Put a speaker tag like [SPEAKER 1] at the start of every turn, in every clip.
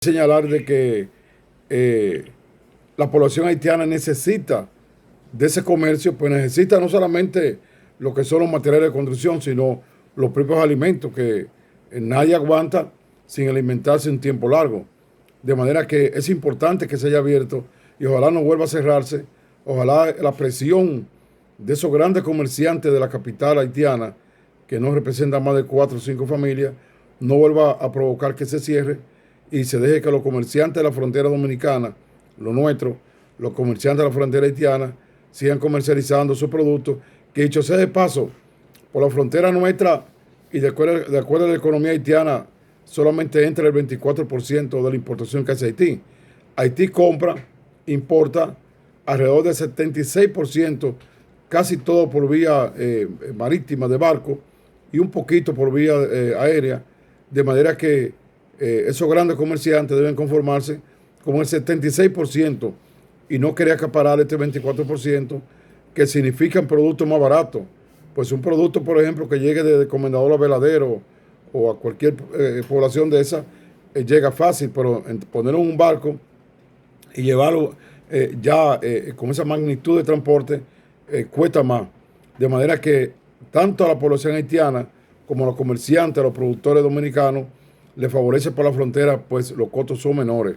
[SPEAKER 1] Señalar de que eh, la población haitiana necesita de ese comercio, pues necesita no solamente lo que son los materiales de construcción, sino los propios alimentos que nadie aguanta sin alimentarse un tiempo largo. De manera que es importante que se haya abierto y ojalá no vuelva a cerrarse. Ojalá la presión de esos grandes comerciantes de la capital haitiana, que no representan más de 4 o 5 familias, no vuelva a provocar que se cierre y se deje que los comerciantes de la frontera dominicana, los nuestros, los comerciantes de la frontera haitiana, sigan comercializando sus productos, que dicho sea de paso, por la frontera nuestra y de acuerdo a la economía haitiana, solamente entra el 24% de la importación que hace Haití. Haití compra, importa alrededor del 76%, casi todo por vía marítima de barco y un poquito por vía aérea, de manera que esos grandes comerciantes deben conformarse con el 76% y no querer acaparar este 24% que significan productos más baratos. Pues un producto, por ejemplo, que llegue de Comendador a Veladero o a cualquier población de esa, llega fácil, pero ponerlo en un barco y llevarlo con esa magnitud de transporte cuesta más. De manera que tanto a la población haitiana como a los comerciantes, a los productores dominicanos, le favorece por la frontera, pues los costos son menores.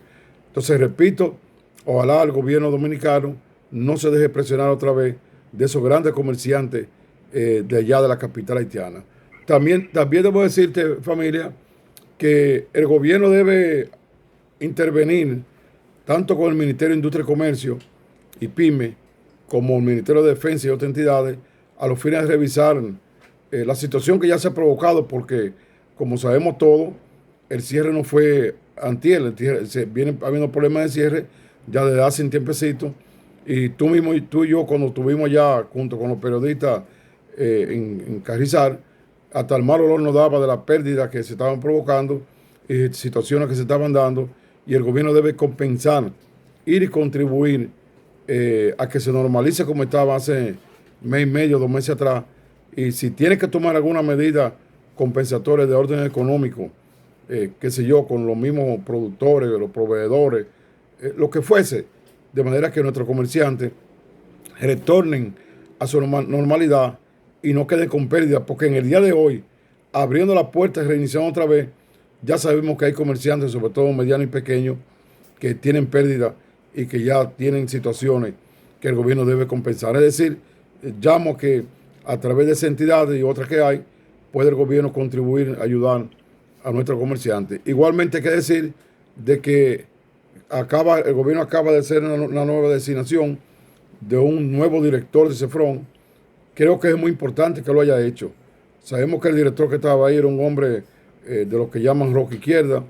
[SPEAKER 1] Entonces, repito, ojalá el gobierno dominicano no se deje presionar otra vez de esos grandes comerciantes de allá de la capital haitiana. También debo decirte, familia, que el gobierno debe intervenir tanto con el Ministerio de Industria y Comercio y PYME, como el Ministerio de Defensa y otras entidades, a los fines de revisar la situación que ya se ha provocado, porque, como sabemos todos, el cierre no fue antier, vienen habiendo problemas de cierre ya desde hace un tiempecito, y tú mismo y tú y yo, cuando estuvimos ya junto con los periodistas en Carrizal, hasta el mal olor nos daba de la pérdida que se estaban provocando y situaciones que se estaban dando, y el gobierno debe compensar, ir y contribuir a que se normalice como estaba hace mes y medio, 2 meses atrás, y si tiene que tomar alguna medida compensatoria de orden económico, qué sé yo, con los mismos productores, los proveedores, lo que fuese, de manera que nuestros comerciantes retornen a su normalidad y no queden con pérdida, porque en el día de hoy, abriendo la puerta y reiniciando otra vez, ya sabemos que hay comerciantes, sobre todo medianos y pequeños, que tienen pérdida y que ya tienen situaciones que el gobierno debe compensar. Es decir, llamo que a través de esas entidades y otras que hay, puede el gobierno contribuir, ayudar a nuestros comerciantes. Igualmente hay que decir de que el gobierno acaba de hacer una nueva designación de un nuevo director de CEFRON. Creo que es muy importante que lo haya hecho. Sabemos que el director que estaba ahí era un hombre de lo que llaman roca izquierda,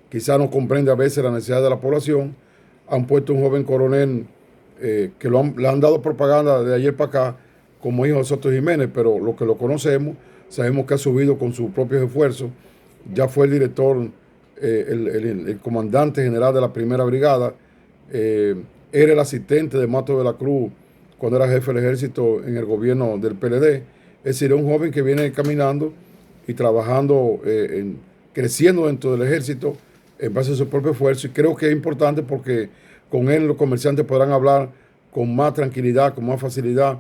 [SPEAKER 1] quizá no comprende a veces la necesidad de la población. Han puesto un joven coronel que le han dado propaganda de ayer para acá como hijo de Soto Jiménez, pero lo que lo conocemos, sabemos que ha subido con sus propios esfuerzos. Ya fue el director, el comandante general de la primera brigada, era el asistente de Mato de la Cruz cuando era jefe del ejército en el gobierno del PLD. Es decir, es un joven que viene caminando y trabajando, creciendo dentro del ejército en base a su propio esfuerzo, y creo que es importante porque con él los comerciantes podrán hablar con más tranquilidad, con más facilidad.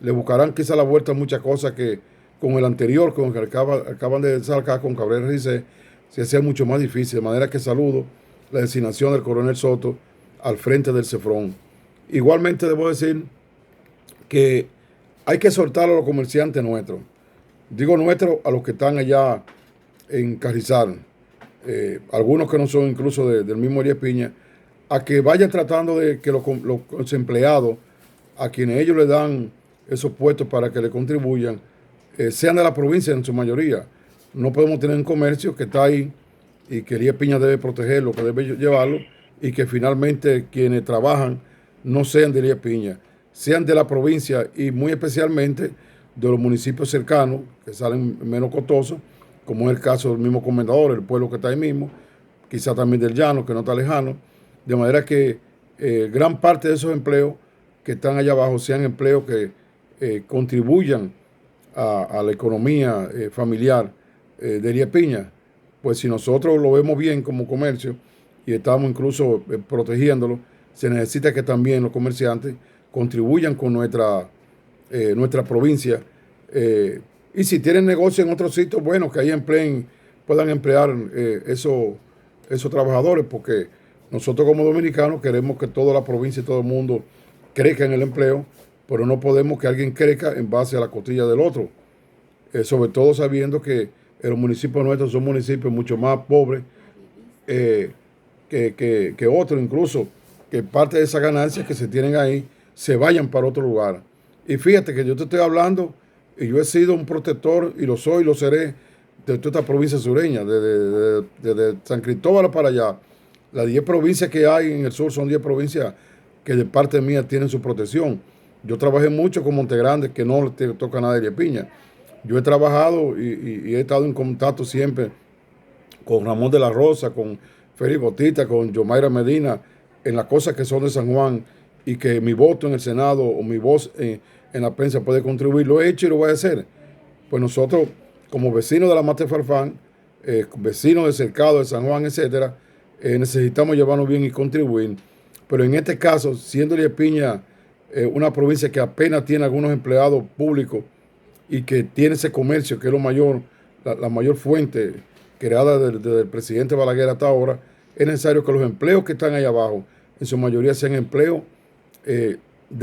[SPEAKER 1] Le buscarán quizá la vuelta a muchas cosas que con el anterior, con el que acaban de sacar, con Cabrera Rice, se hacía mucho más difícil. De manera que saludo la designación del coronel Soto al frente del CEFRON. Igualmente debo decir que hay que soltar a los comerciantes nuestros. Digo nuestros a los que están allá en Carrizal, algunos que no son incluso del mismo Elías Piña, a que vayan tratando de que los empleados, a quienes ellos le dan esos puestos para que le contribuyan, sean de la provincia en su mayoría. No podemos tener un comercio que está ahí y que Elías Piña debe protegerlo, que debe llevarlo, y que finalmente quienes trabajan no sean de Elías Piña, sean de la provincia y muy especialmente de los municipios cercanos, que salen menos costosos, como es el caso del mismo Comendador, el pueblo que está ahí mismo, quizá también del Llano, que no está lejano, de manera que gran parte de esos empleos que están allá abajo sean empleos que contribuyan a la economía familiar de Elías Piña. Pues si nosotros lo vemos bien como comercio y estamos incluso protegiéndolo, se necesita que también los comerciantes contribuyan con nuestra provincia. Y si tienen negocio en otros sitios, bueno, que ahí puedan emplear esos trabajadores, porque nosotros como dominicanos queremos que toda la provincia y todo el mundo crezca en el empleo, pero no podemos que alguien crezca en base a la costilla del otro. Sobre todo sabiendo que los municipios nuestros son municipios mucho más pobres eh, que otros, incluso que parte de esas ganancias que se tienen ahí se vayan para otro lugar. Y fíjate que yo te estoy hablando y yo he sido un protector y lo soy y lo seré de toda esta provincia sureña, desde San Cristóbal para allá. Las 10 provincias que hay en el sur son 10 provincias que de parte mía tienen su protección. Yo trabajé mucho con Montegrande, que no le toca nada de Piña. Yo he trabajado y he estado en contacto siempre con Ramón de la Rosa, con Félix Botita, con Yomaira Medina, en las cosas que son de San Juan y que mi voto en el Senado o mi voz en la prensa puede contribuir. Lo he hecho y lo voy a hacer. Pues nosotros, como vecinos de la Mata de Farfán, vecinos del Cercado de San Juan, etcétera, necesitamos llevarnos bien y contribuir. Pero en este caso, siendo Elías Piña una provincia que apenas tiene algunos empleados públicos y que tiene ese comercio, que es la mayor fuente creada desde el presidente Balaguer hasta ahora, es necesario que los empleos que están ahí abajo, en su mayoría sean empleos de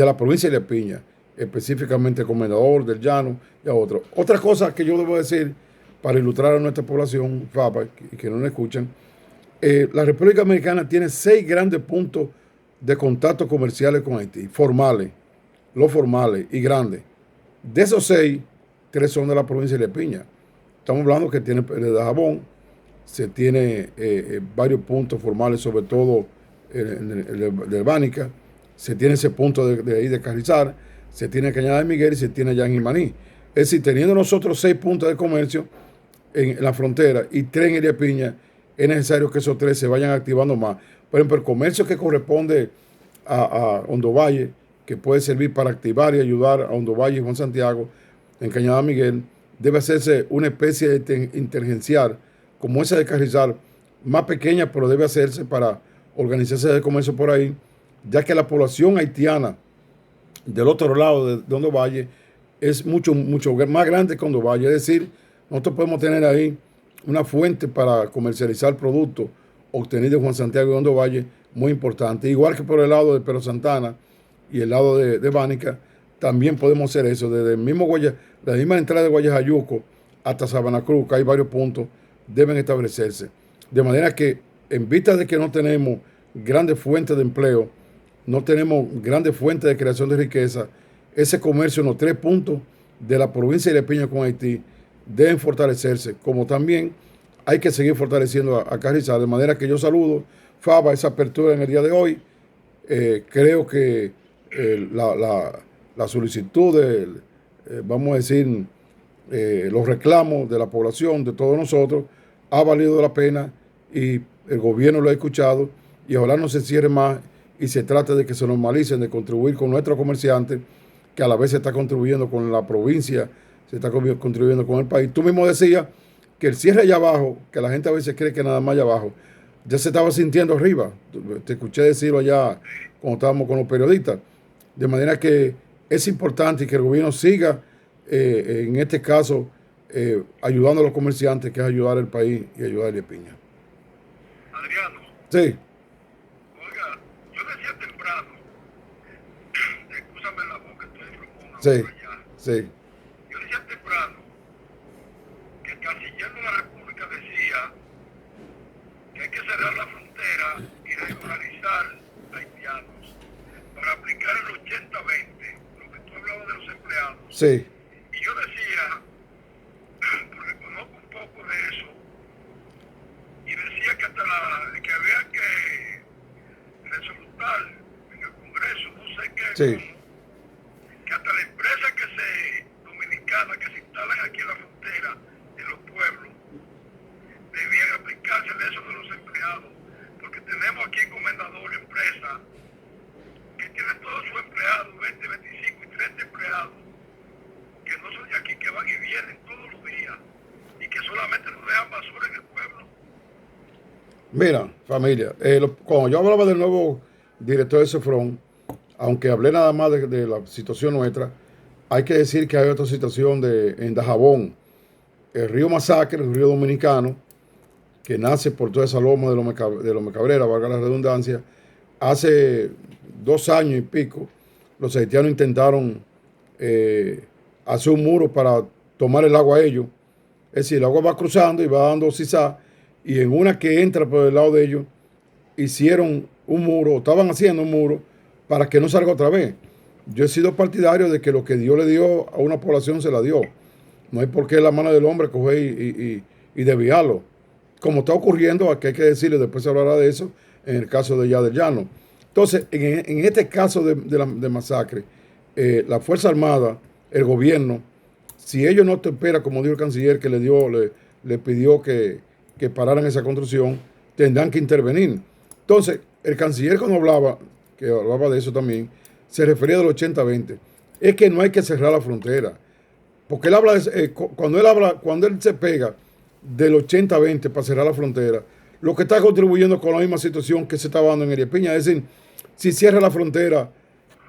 [SPEAKER 1] la provincia de Piña, específicamente el Comendador, del Llano y a otros. Otra cosa que yo debo decir para ilustrar a nuestra población, FAPA, que no nos escuchan, la República Dominicana tiene 6 grandes puntos de contacto comerciales con Haití, formales, los formales y grandes. De esos 6, 3 son de la provincia de Piña. Estamos hablando que tiene de Dajabón, se tiene varios puntos formales, sobre todo de Bánica, se tiene ese punto de ahí de Carrizal, se tiene Cañada de Miguel y se tiene allá en Jimaní. Es decir, teniendo nosotros 6 puntos de comercio en la frontera y 3 en Elías Piña, es necesario que esos 3 se vayan activando más. Por ejemplo, el comercio que corresponde a Hondo Valle, que puede servir para activar y ayudar a Hondo Valle y Juan Santiago en Cañada Miguel, debe hacerse una especie de inteligencial como esa de Carrizal, más pequeña, pero debe hacerse para organizarse de comercio por ahí, ya que la población haitiana del otro lado de Hondo Valle es mucho más grande que Hondo Valle. Es decir, nosotros podemos tener ahí una fuente para comercializar productos obtenidos de Juan Santiago y Hondo Valle muy importante. Igual que por el lado de Pedro Santana y el lado de Bánica, también podemos hacer eso. Desde el mismo la misma entrada de Guayajayuco hasta Sabana Cruz, que hay varios puntos, deben establecerse. De manera que, en vista de que no tenemos grandes fuentes de empleo, no tenemos grandes fuentes de creación de riqueza, ese comercio en los 3 puntos de la provincia de Piña con Haití deben fortalecerse, como también hay que seguir fortaleciendo a Carrizal, de manera que yo saludo, Faba, esa apertura en el día de hoy. Creo que la solicitud vamos a decir, los reclamos de la población, de todos nosotros, ha valido la pena y el gobierno lo ha escuchado y ojalá no se cierre más y se trate de que se normalicen, de contribuir con nuestros comerciantes, que a la vez se está contribuyendo con la provincia, se está contribuyendo con el país. Tú mismo decías que el cierre allá abajo, que la gente a veces cree que nada más allá abajo, ya se estaba sintiendo arriba. Te escuché decirlo allá cuando estábamos con los periodistas. De manera que es importante que el gobierno siga, en este caso, ayudando a los comerciantes, que es ayudar al país y ayudar a Elías Piña.
[SPEAKER 2] Adriano,
[SPEAKER 1] Sí,
[SPEAKER 2] oiga, yo decía temprano, escúchame la boca, estoy en Ramón
[SPEAKER 1] sí,
[SPEAKER 2] ahora ya.
[SPEAKER 1] sí,
[SPEAKER 2] Yo decía temprano que el canciller de la República decía que hay que cerrar la frontera y regularizar haitianos para aplicar el 80-20, lo que tú hablabas de los empleados.
[SPEAKER 1] sí,
[SPEAKER 2] Y yo decía, porque conozco un poco de eso, y decía que que había que resolutar en el Congreso, no sé qué,
[SPEAKER 1] sí,
[SPEAKER 2] que hasta la empresa dominicana que se instalan aquí en la frontera, en los pueblos, debían aplicarse eso de los empleados, porque tenemos aquí en Comendador empresas que tienen todos sus empleados, 20, 25 y 30 empleados, que no son de aquí, que van y vienen todos los días, y que solamente nos dejan basura en el pueblo.
[SPEAKER 1] Mira, familia, cuando yo hablaba del nuevo director de Cefron, aunque hablé nada más de la situación nuestra, hay que decir que hay otra situación en Dajabón, el río Masacre, el río Dominicano, que nace por toda esa loma de Loma Cabrera, valga la redundancia. Hace 2 años y pico, los haitianos intentaron hacer un muro para tomar el agua a ellos. Es decir, el agua va cruzando y va dando sisá, y en una que entra por el lado de ellos, hicieron un muro, estaban haciendo un muro para que no salga otra vez. Yo he sido partidario de que lo que Dios le dio a una población se la dio. No hay por qué la mano del hombre coger y desviarlo. Como está ocurriendo, aquí hay que decirle, después se hablará de eso, en el caso de Ya del Llano. Entonces, en este caso de masacre, la Fuerza Armada, el gobierno, si ellos no te esperan, como dijo el canciller, que le pidió que pararan esa construcción, tendrán que intervenir. Entonces, el canciller cuando que hablaba de eso también, se refería del 80-20. Es que no hay que cerrar la frontera. Porque él habla cuando él se pega del 80-20 para cerrar la frontera, lo que está contribuyendo con la misma situación que se está dando en Eriepiña. Es decir, si cierra la frontera,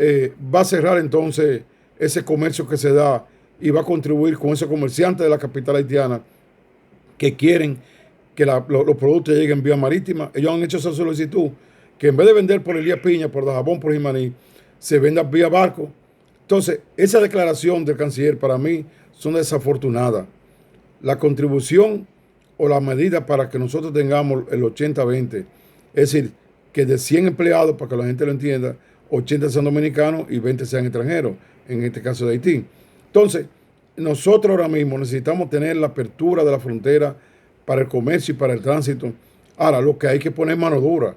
[SPEAKER 1] va a cerrar entonces ese comercio que se da y va a contribuir con esos comerciantes de la capital haitiana que quieren que los productos lleguen vía marítima. Ellos han hecho esa solicitud, que en vez de vender por Elías Piña, por Dajabón, por Jimaní, se venda vía barco. Entonces, esa declaración del canciller para mí son desafortunadas. La contribución o la medida para que nosotros tengamos el 80-20, es decir, que de 100 empleados, para que la gente lo entienda, 80 sean dominicanos y 20 sean extranjeros, en este caso de Haití. Entonces, nosotros ahora mismo necesitamos tener la apertura de la frontera para el comercio y para el tránsito. Ahora, lo que hay que poner mano dura.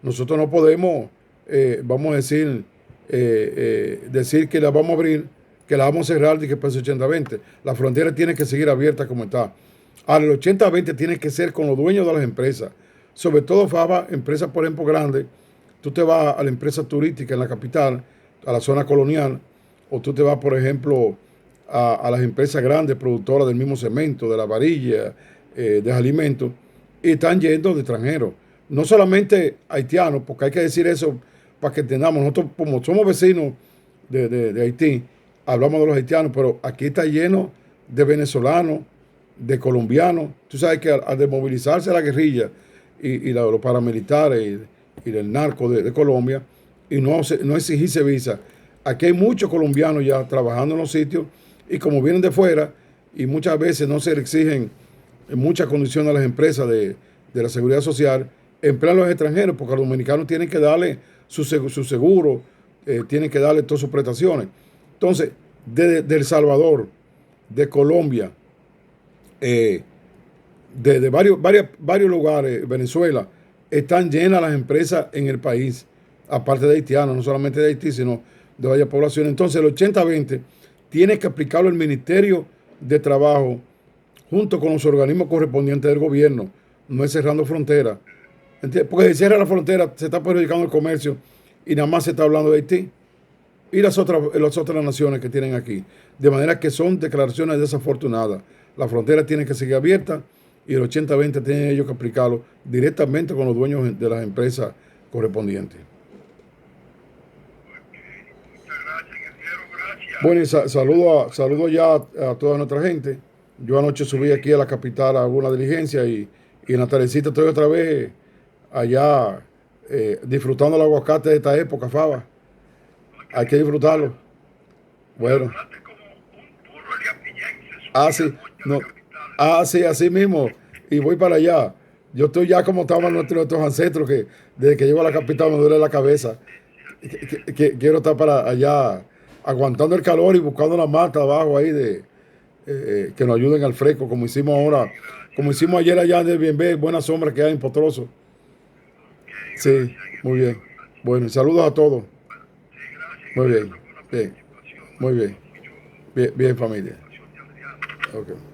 [SPEAKER 1] Nosotros no podemos, vamos a decir que la vamos a abrir, que la vamos a cerrar y que pase 80-20. La frontera tiene que seguir abierta como está. Ahora, el 80-20 tiene que ser con los dueños de las empresas. Sobre todo, Faba, empresas, por ejemplo, grandes. Tú te vas a la empresa turística en la capital, a la zona colonial, o tú te vas, por ejemplo, a las empresas grandes productoras del mismo cemento, de la varilla, de alimentos, y están yendo de extranjeros. No solamente haitianos, porque hay que decir eso para que entendamos. Nosotros, como somos vecinos de Haití, hablamos de los haitianos, pero aquí está lleno de venezolanos, de colombianos. Tú sabes que al desmovilizarse la guerrilla y los paramilitares y el narco de Colombia, y no exigirse visa, aquí hay muchos colombianos ya trabajando en los sitios, y como vienen de fuera, y muchas veces no se le exigen en muchas condiciones a las empresas de la seguridad social, emplean a los extranjeros, porque los dominicanos tienen que darle su seguro, tienen que darle todas sus prestaciones. Entonces, de El Salvador, de Colombia, de varios lugares, Venezuela, están llenas las empresas en el país, aparte de haitianos, no solamente de Haití, sino de varias poblaciones. Entonces, el 80-20 tiene que aplicarlo el Ministerio de Trabajo junto con los organismos correspondientes del gobierno, no es cerrando fronteras. Porque si cierra la frontera, se está perjudicando el comercio y nada más se está hablando de Haití y las otras naciones que tienen aquí. De manera que son declaraciones desafortunadas. La frontera tiene que seguir abierta y el 80-20 tienen ellos que aplicarlo directamente con los dueños de las empresas correspondientes.
[SPEAKER 2] Muchas gracias, ingeniero, gracias.
[SPEAKER 1] Bueno, y saludo ya a toda nuestra gente. Yo anoche subí aquí a la capital a alguna diligencia y en la tardecita estoy otra vez allá disfrutando el aguacate de esta época, Faba. Hay que disfrutarlo. Bueno.
[SPEAKER 2] Hablaste como un puro eliapiñense,
[SPEAKER 1] Sí,
[SPEAKER 2] subí anoche a la
[SPEAKER 1] no.
[SPEAKER 2] capital.
[SPEAKER 1] Sí, así mismo. Y voy para allá. Yo estoy ya como estaban nuestros ancestros, que desde que llego a la capital me duele la cabeza. Quiero estar para allá aguantando el calor y buscando una mata abajo ahí que nos ayuden al fresco, como hicimos ahora, como hicimos ayer allá en el Bienvé, buena sombra que hay en Potroso. Sí, muy bien. Bueno, y saludos a todos.
[SPEAKER 2] Sí, gracias.
[SPEAKER 1] Muy bien,
[SPEAKER 2] Gracias por la
[SPEAKER 1] bien,
[SPEAKER 2] participación.
[SPEAKER 1] muy bien.
[SPEAKER 2] Mucho
[SPEAKER 1] Bien, bien familia.
[SPEAKER 2] participación de Adriano.
[SPEAKER 1] Okay.